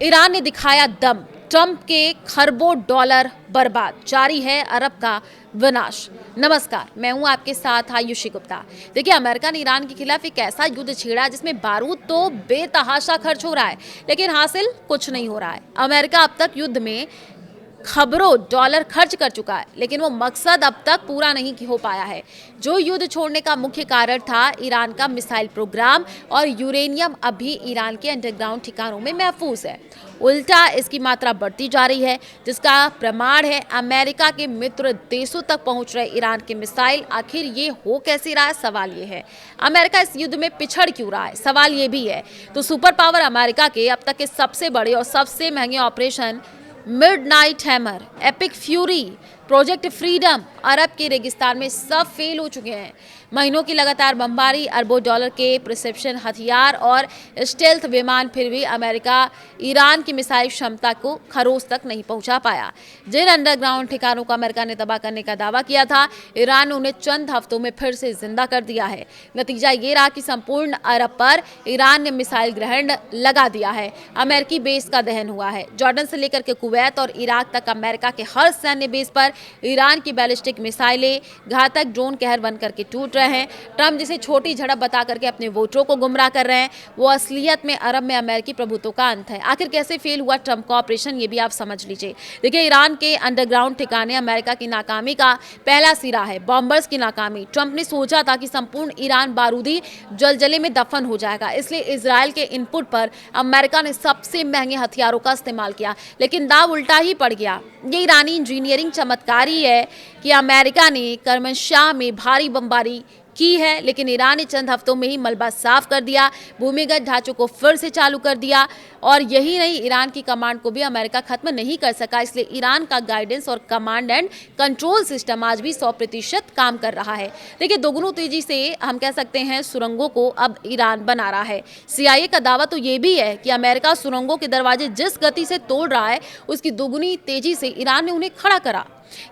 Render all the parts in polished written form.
Iran ने दिखाया दम, ट्रंप के खरबों डॉलर बर्बाद, जारी है अरब का विनाश। नमस्कार, मैं हूं आपके साथ आयुषी गुप्ता। देखिए, अमेरिका ने ईरान के खिलाफ एक ऐसा युद्ध छेड़ा जिसमें बारूद तो बेतहाशा खर्च हो रहा है, लेकिन हासिल कुछ नहीं हो रहा है। अमेरिका अब तक युद्ध में खबरों डॉलर खर्च कर चुका है, लेकिन वो मकसद अब तक पूरा नहीं हो पाया है। जो युद्ध छोड़ने का मुख्य कारण था ईरान का मिसाइल प्रोग्राम, और यूरेनियम अभी ईरान के अंडरग्राउंड ठिकानों में महफूज है। उल्टा इसकी मात्रा बढ़ती जा रही है, जिसका प्रमाण है अमेरिका के मित्र देशों तक पहुंच रहे ईरान के मिसाइल। आखिर ये हो कैसे रहा है, सवाल ये है। अमेरिका इस युद्ध में पिछड़ क्यों रहा है, सवाल ये भी है। तो सुपर पावर अमेरिका के अब तक के सबसे बड़े और सबसे महंगे operation midnight hammer, epic fury, project freedom अरब के रेगिस्तान में सब फेल हो चुके हैं। महीनों की लगातार बमबारी, अरबों डॉलर के प्रिसिप्शन हथियार और स्टेल्थ विमान, फिर भी अमेरिका ईरान की मिसाइल क्षमता को खरोज तक नहीं पहुंचा पाया। जिन अंडरग्राउंड ठिकानों को अमेरिका ने तबाह करने का दावा किया था, ईरान ने उन्हें चंद हफ्तों में फिर से जिंदा कर दिया है। नतीजा ये रहा कि संपूर्ण अरब पर ईरान ने मिसाइल ग्रहण लगा दिया है। अमेरिकी बेस का दहन हुआ है। जॉर्डन से लेकर के कुवैत और इराक तक अमेरिका के हर सैन्य बेस पर ईरान की बैलिस्टिक मिसाइलें घातक ड्रोन कहर बनकर के टूट रहे हैं। ट्रंप जिसे छोटी झड़प बता करके अपने वोटरों को गुमराह कर रहे हैं, वो असलियत में अरब में अमेरिकी प्रभुत्व का अंत है। आखिर कैसे फेल हुआ ट्रंप का ऑपरेशन, ये भी आप समझ लीजिए। देखिए, ईरान के अंडरग्राउंड ठिकाने अमेरिका की नाकामी का पहला सिरा है। बॉम्बर्स की नाकामी। ट्रंप ने सोचा था कि संपूर्ण ईरान बारूदी जलजले में दफन हो जाएगा, इसलिए इजराइल के इनपुट पर अमेरिका ने सबसे महंगे हथियारों का इस्तेमाल किया, लेकिन दाव उल्टा ही पड़ गया। ये ईरानी इंजीनियरिंग चमत्कारी है कि अमेरिका ने करमनशाह में भारी बमबारी की है, लेकिन ईरान ने चंद हफ्तों में ही मलबा साफ कर दिया, भूमिगत ढांचों को फिर से चालू कर दिया। और यही नहीं, ईरान की कमांड को भी अमेरिका खत्म नहीं कर सका। इसलिए ईरान का गाइडेंस और कमांड एंड कंट्रोल सिस्टम आज भी 100% काम कर रहा है। देखिए, दोगुनी तेजी से हम कह सकते हैं सुरंगों को अब ईरान बना रहा है। CIA का दावा तो ये भी है कि अमेरिका सुरंगों के दरवाजे जिस गति से तोड़ रहा है, उसकी दोगुनी तेजी से ईरान ने उन्हें खड़ा करा।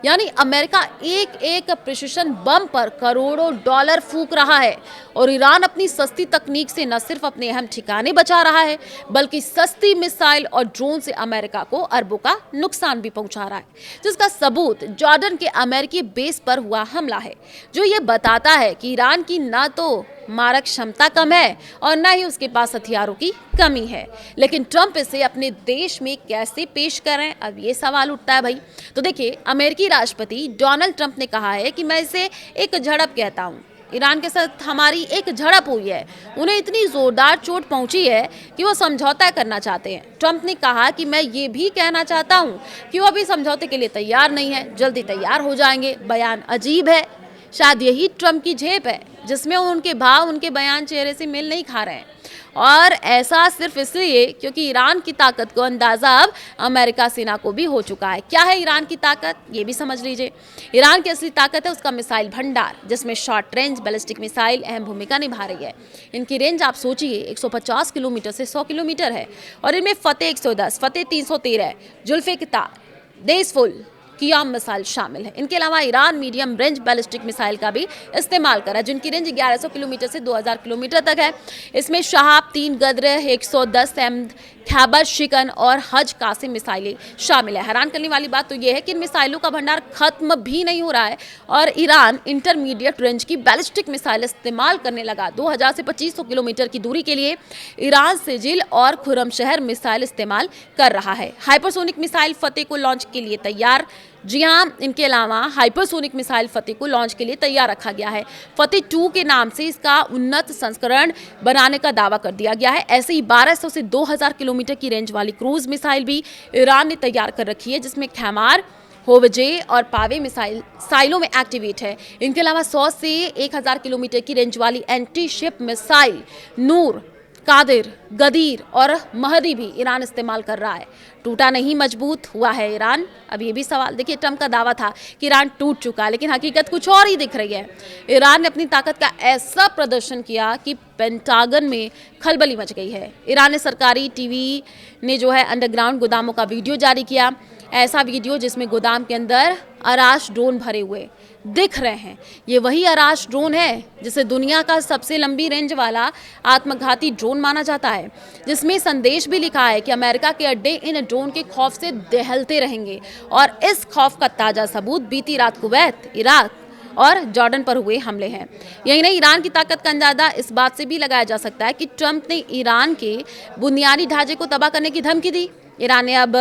यानी अमेरिका एक एक प्रिसिशन बम पर करोड़ों डॉलर फूंक रहा है, और ईरान अपनी सस्ती तकनीक से न सिर्फ अपने अहम ठिकाने बचा रहा है, बल्कि सस्ती मिसाइल और ड्रोन से अमेरिका को अरबों का नुकसान भी पहुंचा रहा है, जिसका सबूत जॉर्डन के अमेरिकी बेस पर हुआ हमला है, जो ये बताता है कि ईरान की न तो मारक क्षमता कम है और न ही उसके पास हथियारों की कमी है। लेकिन ट्रंप इसे अपने देश में कैसे पेश करें, अब ये सवाल उठता है भाई। तो देखिए, अमेरिकी राष्ट्रपति डोनाल्ड ट्रंप ने कहा है कि मैं इसे एक झड़प कहता हूँ। ईरान के साथ हमारी एक झड़प हुई है, उन्हें इतनी जोरदार चोट पहुंची है कि वो समझौता करना चाहते हैं। ट्रंप ने कहा कि मैं ये भी कहना चाहता हूं कि वो अभी समझौते के लिए तैयार नहीं है, जल्दी तैयार हो जाएंगे। बयान अजीब है, शायद यही ट्रंप की झेप है, जिसमें उनके भाव, उनके बयान चेहरे से मेल नहीं खा रहे हैं। और ऐसा सिर्फ इसलिए क्योंकि ईरान की ताकत को अंदाजा अब अमेरिका सेना को भी हो चुका है। क्या है ईरान की ताकत, ये भी समझ लीजिए। ईरान की असली ताकत है उसका मिसाइल भंडार, जिसमें शॉर्ट रेंज बैलिस्टिक मिसाइल अहम भूमिका निभा रही है। इनकी रेंज आप सोचिए 150 किलोमीटर से 100 किलोमीटर है, और इनमें फतेह 110, फतेह 313, जुल्फिकार, देशफुल, कियाम मिसाइल शामिल है। इनके अलावा Iran medium range ballistic missile का भी इस्तेमाल करा, जिनकी रेंज 1100 किलोमीटर से 2000 किलोमीटर तक है। इसमें शहाब 3 गद्र, 110 एम खैबर शिकन और हज कासिम मिसाइलें शामिल है। हैरान करने वाली बात तो यह है कि इन मिसाइलों का भंडार खत्म भी नहीं हो रहा है, और ईरान इंटरमीडिएट रेंज की बैलिस्टिक मिसाइल इस्तेमाल करने लगा। 2000 से 2500 किलोमीटर की दूरी के लिए ईरान सिजिल और खुरमशहर मिसाइल इस्तेमाल कर रहा है। हाइपरसोनिक मिसाइल फतेह को लॉन्च के लिए तैयार। जी हाँ, इनके अलावा हाइपरसोनिक मिसाइल फतेह को लॉन्च के लिए तैयार रखा गया है। फतेह 2 के नाम से इसका उन्नत संस्करण बनाने का दावा कर दिया गया है। ऐसे ही 1200 से 2000 किलोमीटर की रेंज वाली क्रूज मिसाइल भी ईरान ने तैयार कर रखी है, जिसमें खैमार, होवजे और पावे मिसाइल साइलों में एक्टिवेट है। इनके अलावा 100 से 1000 किलोमीटर की रेंज वाली एंटी शिप मिसाइल नूर, कादिर, गदीर और महदी भी ईरान इस्तेमाल कर रहा है। टूटा नहीं, मजबूत हुआ है ईरान। अब ये भी सवाल, देखिए, ट्रंप का दावा था कि ईरान टूट चुका है, लेकिन हकीकत कुछ और ही दिख रही है। ईरान ने अपनी ताकत का ऐसा प्रदर्शन किया कि पेंटागन में खलबली मच गई है। ईरान ने सरकारी टीवी ने जो है अंडरग्राउंड गोदामों का वीडियो जारी किया। ऐसा वीडियो जिसमें गोदाम के अंदर आराश ड्रोन भरे हुए दिख रहे हैं। ये वही आराश ड्रोन है जिसे दुनिया का सबसे लंबी रेंज वाला आत्मघाती ड्रोन माना जाता है, जिसमें संदेश भी लिखा है कि अमेरिका के अड्डे इन ड्रोन के खौफ से दहलते रहेंगे। और इस खौफ का ताज़ा सबूत बीती रात कुवैत, इराक और जॉर्डन पर हुए हमले हैं। यही नहीं, ईरान की ताकत का अंदाजा इस बात से भी लगाया जा सकता है कि ट्रंप ने ईरान के बुनियादी ढांचे को तबाह करने की धमकी दी। ईरान ने अब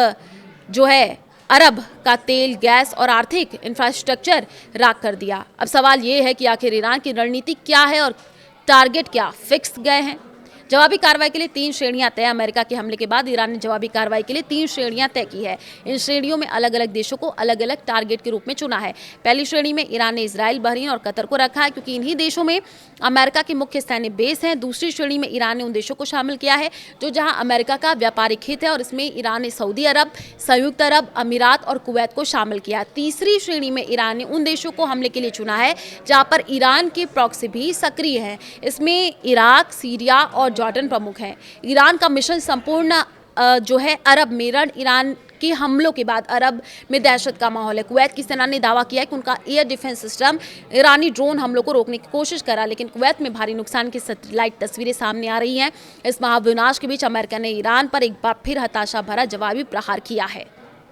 जो है अरब का तेल, गैस और आर्थिक इंफ्रास्ट्रक्चर राख कर दिया। अब सवाल ये है कि आखिर ईरान की रणनीति क्या है और टारगेट क्या फिक्स गए हैं। जवाबी कार्रवाई के लिए 3 श्रेणियां तय। अमेरिका के हमले के बाद ईरान ने जवाबी कार्रवाई के लिए 3 श्रेणियां तय की है। इन श्रेणियों में अलग अलग देशों को अलग अलग टारगेट के रूप में चुना है। पहली श्रेणी में ईरान ने इजराइल, बहरीन और कतर को रखा है, क्योंकि इन्हीं देशों में अमेरिका के मुख्य सैन्य बेस हैं। दूसरी श्रेणी में ईरान ने उन देशों को शामिल किया है जो जहां अमेरिका का व्यापारिक हित है, और इसमें ईरान ने सऊदी अरब, संयुक्त अरब अमीरात और कुवैत को शामिल किया। तीसरी श्रेणी में ईरान ने उन देशों को हमले के लिए चुना है जहां पर ईरान के प्रॉक्सी भी सक्रिय हैं। इसमें इराक, सीरिया और जॉर्डन प्रमुख हैं। ईरान का मिशन संपूर्ण जो है अरब में रण ईरान के हमलों के बाद अरब में दहशत का माहौल है। कुवैत की सेना ने दावा किया कि उनका एयर डिफेंस सिस्टम ईरानी ड्रोन हमलों को रोकने की कोशिश करा, लेकिन कुवैत में भारी नुकसान की सैटेलाइट तस्वीरें सामने आ रही हैं। इस महाविनाश के बीच अमेरिका ने ईरान पर एक बार फिर हताशा भरा जवाबी प्रहार किया है।